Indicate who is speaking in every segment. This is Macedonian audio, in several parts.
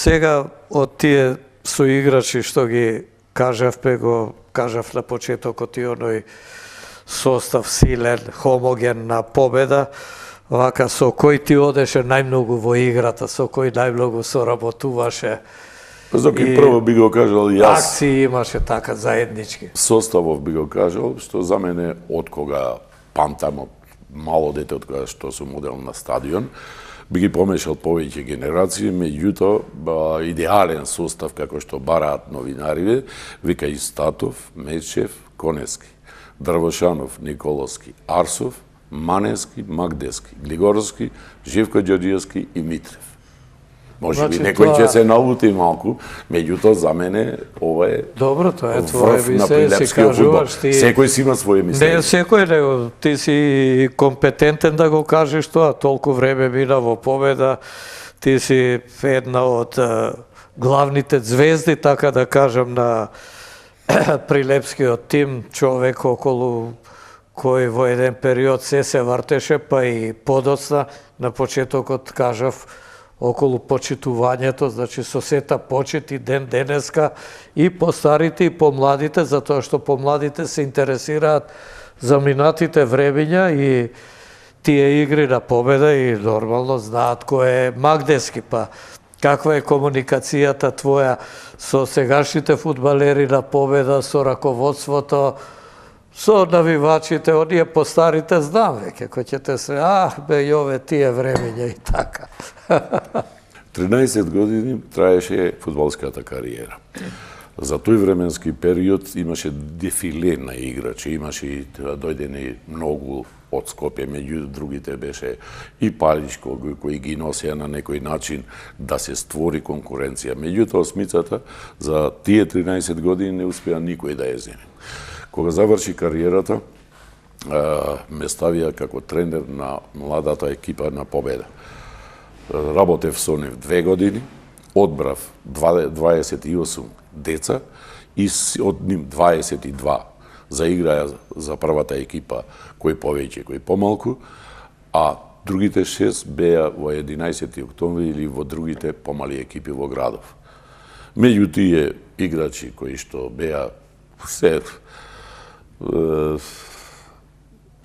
Speaker 1: Сега, од тие соиграчи што ги кажавме, го кажав на почетокот и оној состав силен, хомоген на победа, вака со кој ти одеше најмногу во играта, со кој најмногу соработуваше.
Speaker 2: За кој прво би го кажал јас.
Speaker 1: Акции имаше така заеднички.
Speaker 2: Составов би го кажал, што за мене од кога памтам од мало дете, од кога што сум одел на стадион, би ги помешал повеќе генерации, меѓутоа идеален состав како што бараат новинариве, вика Истатов, Мечев, Конески, Дрвошанов, Николовски, Арсов, Манески, Магдески, Глигоровски, Живко Ѓорѓиевски и Митрев. Може би некој ќе се налути малку, меѓутоа за мене ова е
Speaker 1: добро, тоа е твое
Speaker 2: врв на
Speaker 1: мислење, си
Speaker 2: прилепскиот фудбал.
Speaker 1: кажуваш ти.
Speaker 2: Секој си има своје мислење.
Speaker 1: Не, секој него, ти си компетентен да го кажеш тоа, толку време мина во победа, ти си една од главните звезди, така да кажам, на прилепскиот тим, човек околу кој во еден период се вртеше, па и подоцна, на почетокот кажав, околу почитувањето, значи со сета почит и ден денеска и по старите и по младите, затоа што по младите се интересираат за минатите времиња и тие игри на победа и нормално знаат кој е Магдески, па каква е комуникацијата твоја со сегашните фудбалери на победа, со раководството, со навивачите, оние по старите знам веќе, кој ќе те се, бе, јове тие времења и така.
Speaker 2: 13 години траеше фудбалската кариера. За тој временски период имаше дефиле на играчи, имаше и дојдени многу од Скопје, меѓу другите беше и Паличко, кои ги носеа на некој начин да се створи конкуренција. Меѓутоа, осмицата за тие 13 години не успеа никој да ја земе. Кога заврши кариерата, ме ставија како тренер на младата екипа на Победа. Работев со нив 2 години, одбрав 28 деца и од нив 22 заиграја за првата екипа, кој повеќе, кој помалку, а другите 6 беа во 11 октомври или во другите помали екипи во градов. Меѓу тие играчи кои што беа се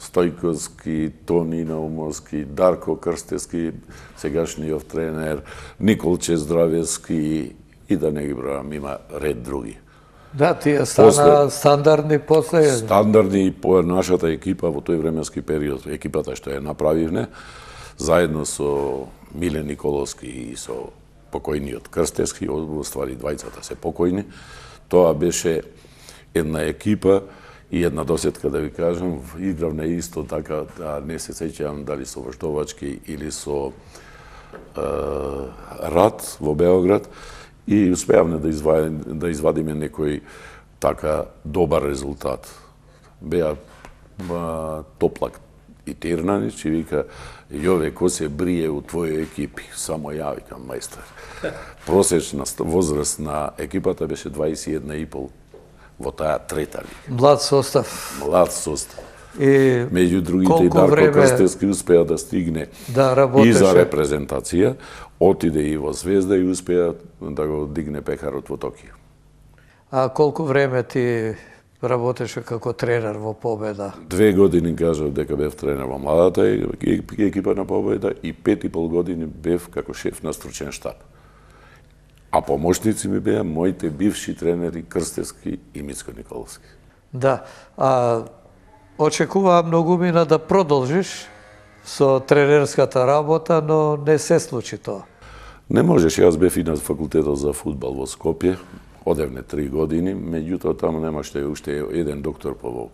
Speaker 2: Стојковски, Тони Наумовски, Дарко Крстевски, сегашниот тренер, Николче Здравевски и да не ги бројам, има ред други.
Speaker 1: Да, тие стана стандардни после.
Speaker 2: Стандардни по нашата екипа во тој временски период, екипата што ја направивме, заедно со Миле Николовски и со покојниот Крстевски, во ствари двајцата се покојни, тоа беше една екипа и една досетка, да ви кажам, игравме исто така, не се сеќавам дали со Воштовачки или со Рад во Београд, и успеавме да извадиме некој така добар резултат. Беа Топлак и Тирнанич и вика, јове, ко се брие у твоји екипи? Само ја, викам, мајстор. Просечна возраст на екипата беше 21,5 во таа трета лига.
Speaker 1: Млад состав.
Speaker 2: Млад состав.
Speaker 1: И
Speaker 2: меѓу другите и Дарко Крстевски успеа да стигне и за репрезентација, отиде и во Звезда и успеа да го дигне пекарот во Токио.
Speaker 1: А колку време ти работеше како тренер во Победа?
Speaker 2: 2 години кажав дека бев тренер во младата екипа на Победа и 5,5 години бев како шеф на стручен штаб. А помошници ми беа моите бивши тренери Крстевски и Мицко Николовски.
Speaker 1: Да, очекуваа многумина да продолжиш со тренерската работа, но не се случи тоа.
Speaker 2: Не можеш, јас бев и на факултетот за фудбал во Скопје, одевме 3 години, меѓутоа таму немаше уште еден доктор по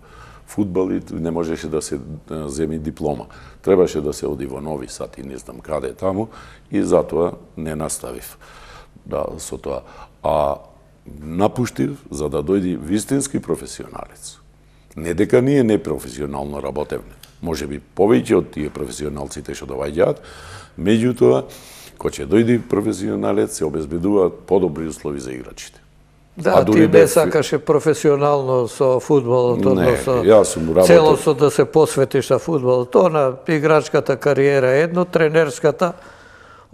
Speaker 2: фудбал и не можеше да се земи диплома. Требаше да се оди во Нови Сад и не знам каде таму и затоа не наставив со тоа. А напуштив за да дојди вистински професионалец. Не дека ние непрофесионално работевме. Може би повеќе од тие професионалците што доаѓаат, меѓутоа, кога ќе дојди професионалец, се обезбедуваат подобри услови за играчите.
Speaker 1: Да, ти не сакаше професионално со фудбалот, односно целосно да се посветиш на фудбалот. Тоа на играчката кариера едно, тренерската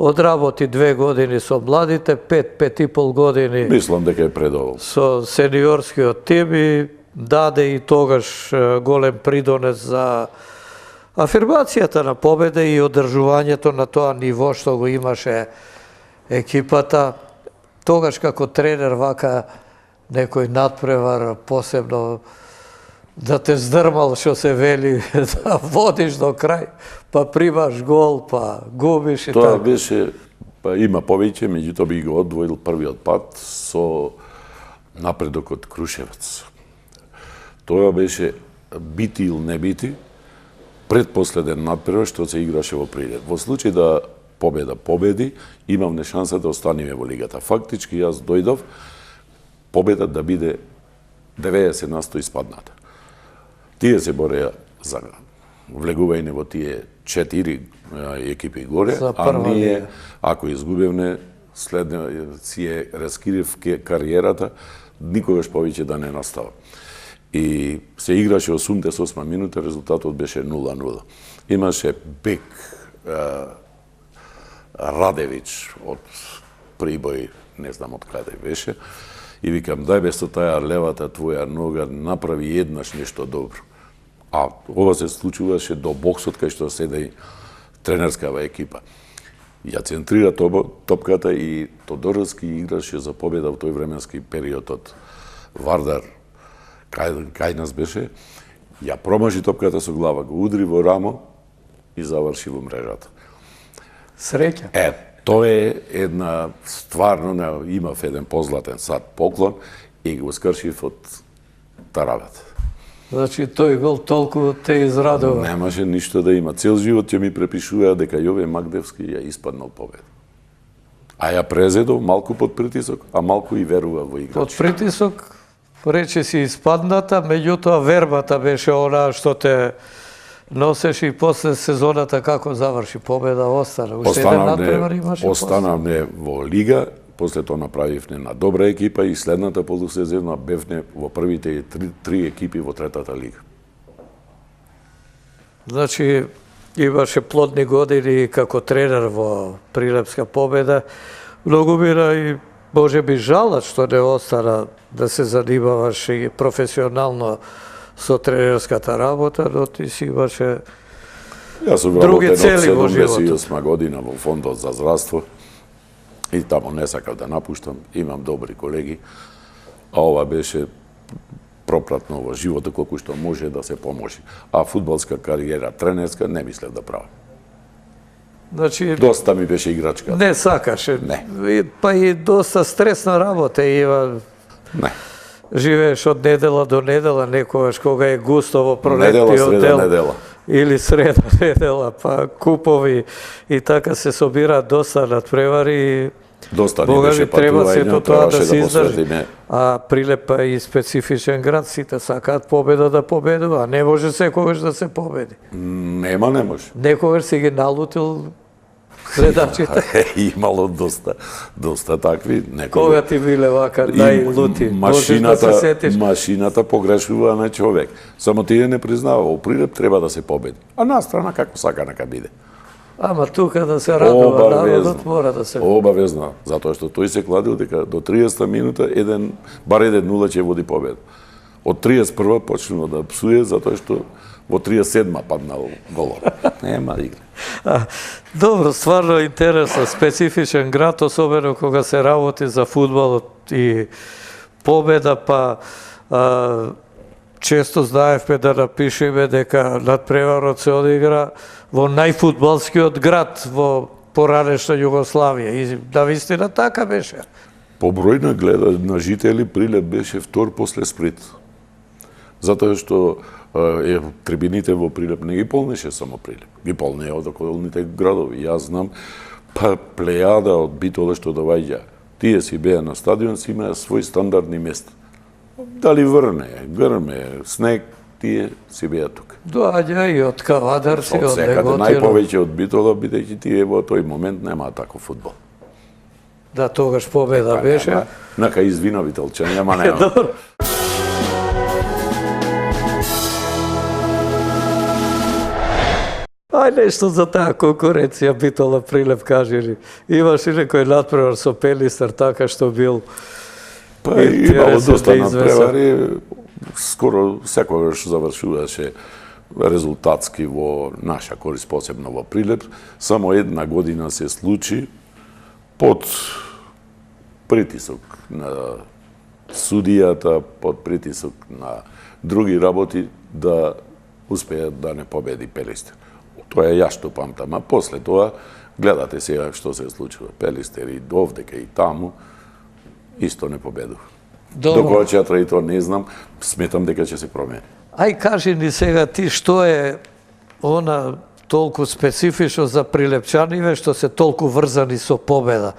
Speaker 1: одработи 2 години со младите, 5,5 години
Speaker 2: Мислам дека е предовол.
Speaker 1: со сениорскиот тим и даде и тогаш голем придонес за афирмацијата на победа и одржувањето на тоа ниво што го имаше екипата. Тогаш како тренер вака некој надпревар, посебно да те здрмал, што се вели, да водиш до крај, па примаш гол, па губиш и
Speaker 2: Тоа
Speaker 1: така.
Speaker 2: беше, па има повеќе, меѓутоа би го одвоил првиот пат со напредок од Крушевец. Тоа беше бити или не бити, предпоследен надпревар што се играше во Прилеп. Во случај да победа победи, имавме шанса да останеме во лигата. Фактички јас дојдов победа да биде 90% испадната. Тие се бореа за влегување во тие 4 екипи горе,
Speaker 1: За
Speaker 2: а
Speaker 1: прва
Speaker 2: ние,
Speaker 1: лига.
Speaker 2: ако изгубевме, следно си е раскрив кариерата, никогаш повеќе да не настава. И се играше 88 минута, резултатот беше 0-0. Имаше бек Радевич од Прибој, не знам од каде беше, и викам, дај бе со таа левата твоја нога, направи еднаш нешто добро. А ова се случуваше до боксот, кај што седе тренерскава екипа. Ја центрира топката и Тодоровски играше за победа во тој временски период од Вардар, кај нас беше, ја промажи топката со глава, го удри во рамо и заврши во мрежата.
Speaker 1: Среќа.
Speaker 2: Тоа е една, стварно, имав еден позлатен сад поклон и го скршив од таравата.
Speaker 1: Значи тој гол толку те израдува.
Speaker 2: Немаше ништо да има. Цел живот ќе ми препишуваа дека Јове Магдевски ја испаднал победа. А ја презедов малку под притисок, а малку и верува во играч.
Speaker 1: Под притисок, рече си испадната, меѓутоа вербата беше онаа што те носеше и после сезоната како заврши победа, остана. Уште еден надпревар имаше.
Speaker 2: Останавме во лига, после тоа направивме на добра екипа и следната полусезона бевне во првите три екипи во третата лига.
Speaker 1: Значи, имаше плодни години како тренер во Прилепска победа. Многу мира и може би жалат што не остана да се занимаваш и професионално со тренерската работа, но ти си имаше
Speaker 2: Јас сум
Speaker 1: други
Speaker 2: работен
Speaker 1: цели во
Speaker 2: од
Speaker 1: животот.
Speaker 2: 78 година во фондот за здравство и таму не сакав да напуштам, имам добри колеги, а ова беше пропратно во животот колку што може да се поможи. А фудбалска кариера, тренерска, не мислев да правам.
Speaker 1: Значи,
Speaker 2: Доста ми беше играчка.
Speaker 1: не сакаше.
Speaker 2: Не.
Speaker 1: Па и доста стресна работа има.
Speaker 2: Не.
Speaker 1: Живееш од недела до недела, некогаш кога е густо во
Speaker 2: Недела,
Speaker 1: пролетниот
Speaker 2: среда,
Speaker 1: дел.
Speaker 2: недела.
Speaker 1: Или среда, недела, па купови и така се собираат доста надпревари.
Speaker 2: Доста ни
Speaker 1: Бога
Speaker 2: беше
Speaker 1: ви треба
Speaker 2: патување,
Speaker 1: сето тоа да
Speaker 2: требаше
Speaker 1: се
Speaker 2: да
Speaker 1: издржи.
Speaker 2: посветиме.
Speaker 1: А Прилепа е и специфичен град, сите сакаат победа да победува, а не може секогаш да се победи.
Speaker 2: Не може.
Speaker 1: Некогаш си ги налутил гледачите.
Speaker 2: Имало доста такви.
Speaker 1: Кога ти биле вака најлути, можеш да се сетиш.
Speaker 2: Машината погрешува на човек. Само тие не признава, во Прилеп треба да се победи. А на страна како сака нека биде.
Speaker 1: Ама тука да се радува народот мора да се.
Speaker 2: Обавезно, затоа што тој се кладил дека до 30 минута бар 1-0 ќе води победа. Од 31 почнува да псуе затоа што во 37 паднал голот. Нема игра.
Speaker 1: Добро, стварно интересно, специфичен град, особено кога се работи за фудбалот и победа, па често знаевме да напишеме дека надпреварот се одигра во најфудбалскиот град во поранешна Југославија. И навистина така беше.
Speaker 2: По број на жители Прилеп беше втор после Сплит. Затоа што трибините во Прилеп не ги полнеше само Прилеп. Ги полнеа од околните градови. Јас знам, па плејада од Битола што доаѓа. Тие си беа на стадион, си имаа свој стандардни места. Дали врне, грме, снег, тие си беа тука.
Speaker 1: Доаѓа и од Кавадарци,
Speaker 2: Од
Speaker 1: од
Speaker 2: секаде,
Speaker 1: Неготино.
Speaker 2: најповеќе од Битола, бидејќи тие во тој момент немаа таков фудбал.
Speaker 1: Да, тогаш победа беше.
Speaker 2: Нека извина Виталчани, ама нема.
Speaker 1: Добро. Ај нешто за таа конкуренција Битола Прилеп, кажи ли. Имаш ли некој надпревар со Пелистер, така што бил
Speaker 2: Па имало
Speaker 1: интересен
Speaker 2: доста
Speaker 1: да извесен?
Speaker 2: надпревари, скоро секогаш завршуваше резултатски во наша корист, посебно во Прилеп. Само една година се случи под притисок на судијата, под притисок на други работи, да успеат да не победи Пелистер. Тоа е јас што памтам, а после тоа гледате сега што се случува. Пелистер и овдека и таму исто не победува. До која чатра и тоа не знам, сметам дека ќе се промени.
Speaker 1: Ај кажи ни сега ти што е она толку специфично за прилепчаниве што се толку врзани со победа?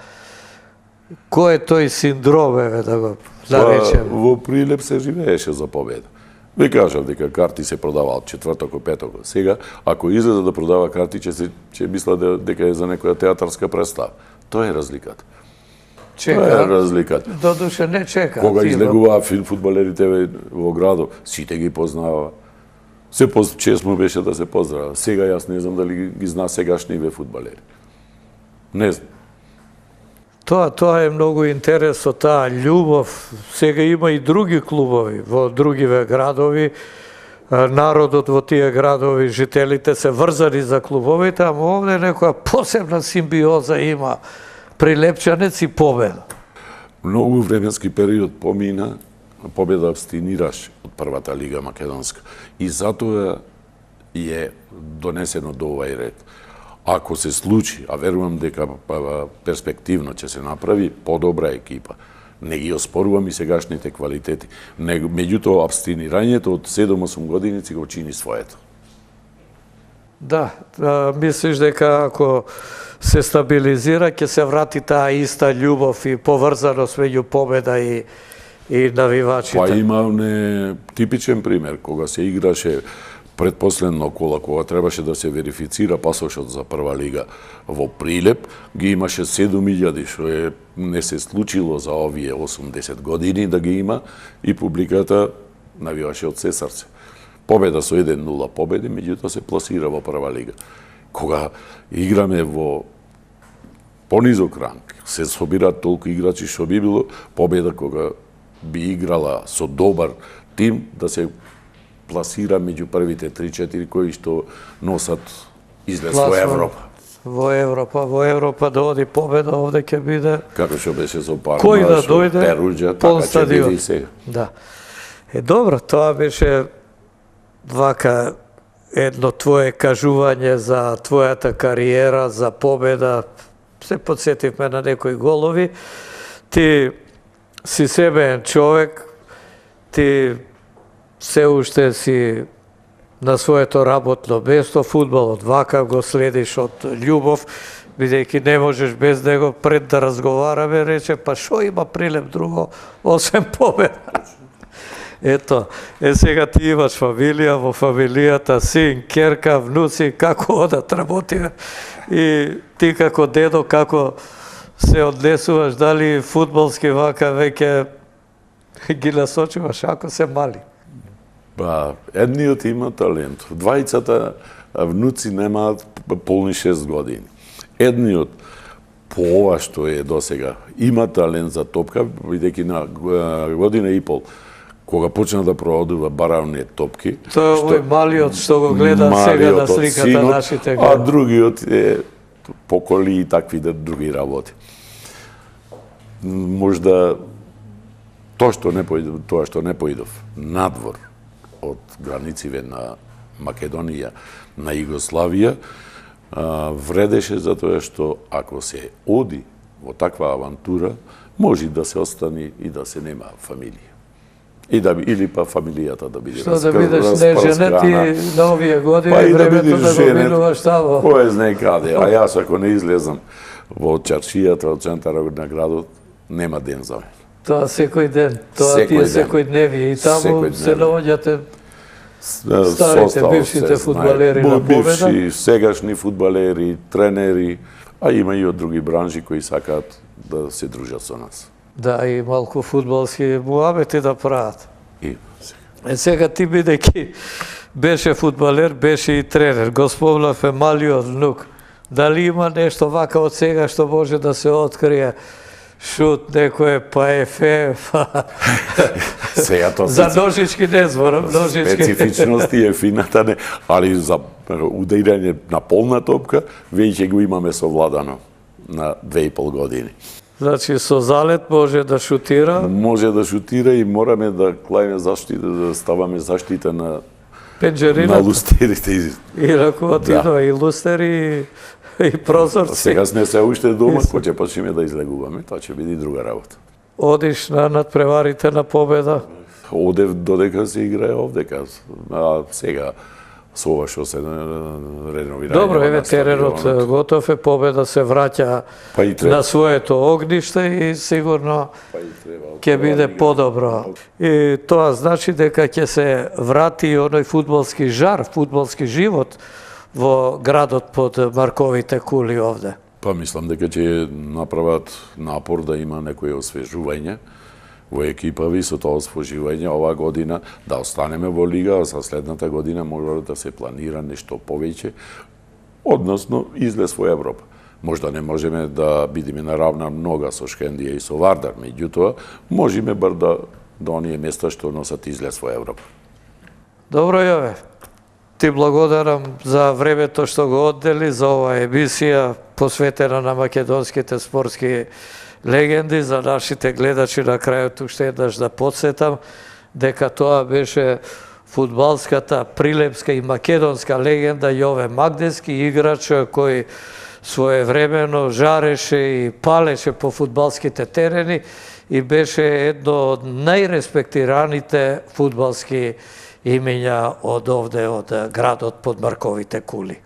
Speaker 1: Кој е тој синдром, да го наречеме?
Speaker 2: Во Прилеп се живееше за победа. Ви кажав дека карти се продаваат четвртоко, петоко. Сега, ако излезе да продава карти, ќе мисла дека е за некоја театарска представа. Тоа е разликата. Тоа е разликата.
Speaker 1: Додуше не чека.
Speaker 2: Кога излегуваа фудбалерите во градот, сите ги познава. Се чест му беше да се поздравува. Сега јас не знам дали ги зна сегашниве фудбалери. Не знам.
Speaker 1: Тоа е многу интересно, таа љубов. Сега има и други клубови во другиве градови. Народот во тие градови, жителите се врзани за клубовите, ама овде некоја посебна симбиоза има. Прилепчанец и победа.
Speaker 2: Многу временски период помина, победа абстинираш од првата лига македонска. И затоа е донесено до овај ред. Ако се случи, а верувам дека перспективно ќе се направи подобра екипа, не ги оспорувам и сегашните квалитети, меѓутоа абстинирањето од 7-8 годиници го чини своето.
Speaker 1: Да, мислиш дека ако се стабилизира, ќе се врати таа иста љубов и поврзаност меѓу победа и навивачите?
Speaker 2: Па има типичен пример, кога се играше предпоследно кола, кога требаше да се верифицира пасошот за прва лига во Прилеп, ги имаше 7.000, што не се случило за овие 80 години да ги има, и публиката навиваше од се срце. Победа со 1-0 победи, меѓутоа се пласира во прва лига. Кога играме во понизок ранг, се собираат толку играчи што би било победа кога би играла со добар тим да се пласира меѓу првите 3-4 кои што носат излез во Европа.
Speaker 1: Во Европа да оди победа, овде ќе биде
Speaker 2: Како што беше со Парма,
Speaker 1: кој да дојде,
Speaker 2: Перуџа,
Speaker 1: пол
Speaker 2: така ќе биде
Speaker 1: стадион.
Speaker 2: и сега.
Speaker 1: Да. Добро, тоа беше вака едно твое кажување за твојата кариера, за победа. Се подсетивме на некои голови. Ти си себеен човек, ти се уште си на своето работно место, фудбалот вака го следиш од љубов, бидејќи не можеш без него. Пред да разговараме, рече, па шо има Прилеп друго, освен победа? Ето, сега ти имаш фамилија, во фамилијата син, керка, внуци, како одат работи, и ти како дедо, како се однесуваш, дали фудбалски вака веќе ги насочуваш ако се мали?
Speaker 2: Па, едниот има талент. Двајцата внуци немаат полни 6 години. Едниот, по ова што е досега, има талент за топка, бидејќи на година и пол, кога почна да проводува баравни топки.
Speaker 1: Тоа е овој малиот што го гледа сега на сликата
Speaker 2: синот,
Speaker 1: нашите
Speaker 2: а другиот е по коли и такви други работи. Можда тоа што не поидов надвор од границите на Македонија, на Југославија, вредеше затоа што ако се оди во таква авантура, може да се остани и да се нема фамилија. Или па фамилијата да биде
Speaker 1: распрскана. Што да бидеш неженет и на овие години времето да го минуваш тамо.
Speaker 2: Кој знае каде, а јас ако не излезам во чаршијата, од центарот на градот, нема ден за мене.
Speaker 1: Тоа секој ден, тоа тие секој дневи и таму се наоѓате старите, бившите фудбалери на победа.
Speaker 2: Бивши, сегашни фудбалери, тренери, а има и од други бранши кои сакаат да се дружат со нас.
Speaker 1: Да, и малку фудбалски муабети да прават.
Speaker 2: И
Speaker 1: сега ти бидејќи беше фудбалер, беше и тренер. Го спомнав е малиот внук. Дали има нешто вака од сега што може да се открие? Шут, некој па ефе,
Speaker 2: Сега тоа
Speaker 1: за ножички не зборам, ножички.
Speaker 2: специфичности е фината, не, али за удаирање на полна топка веќе го имаме совладано на 2,5 години.
Speaker 1: Значи со залет може да шутира,
Speaker 2: Може да шутира и мораме да клајме заштита, да ставаме заштита на
Speaker 1: пенџерина
Speaker 2: лустерите.
Speaker 1: и ракуатино, и лустери, и прозорци.
Speaker 2: Сега сме се уште дома, кој ќе почнеме да излегуваме, тоа ќе биде друга работа.
Speaker 1: Одиш на надпреварите на победа.
Speaker 2: Одев додека се играе овдека. А сега со ова што се реновира.
Speaker 1: Добро, еве теренот готов е, победа се враќа
Speaker 2: Па и треба.
Speaker 1: на своето огниште и сигурно
Speaker 2: Па и треба.
Speaker 1: ќе биде подобро. И тоа значи дека ќе се врати и оној фудбалски жар, фудбалски живот во градот под Марковите кули овде.
Speaker 2: Па мислам дека ќе направат напор да има некој освежување во екипави со тоа освежување оваа година да останеме во лига, а за следната година може да се планира нешто повеќе, односно излез во Европа. Можда не можеме да бидеме на равна нога со Шкендија и со Вардар, меѓутоа можеме бар да до оние места што носат излез во Европа.
Speaker 1: Добро, Јове. Ти благодарам за времето што го оддели за оваа емисија посветена на македонските спортски легенди, за нашите гледачи на крајот уште еднаш да подсетам дека тоа беше фудбалската, прилепска и македонска легенда Јове Магдевски, играч кој своевремено жареше и палеше по фудбалските терени и беше едно од најреспектираните фудбалски имења од овде, од градот под Марковите кули.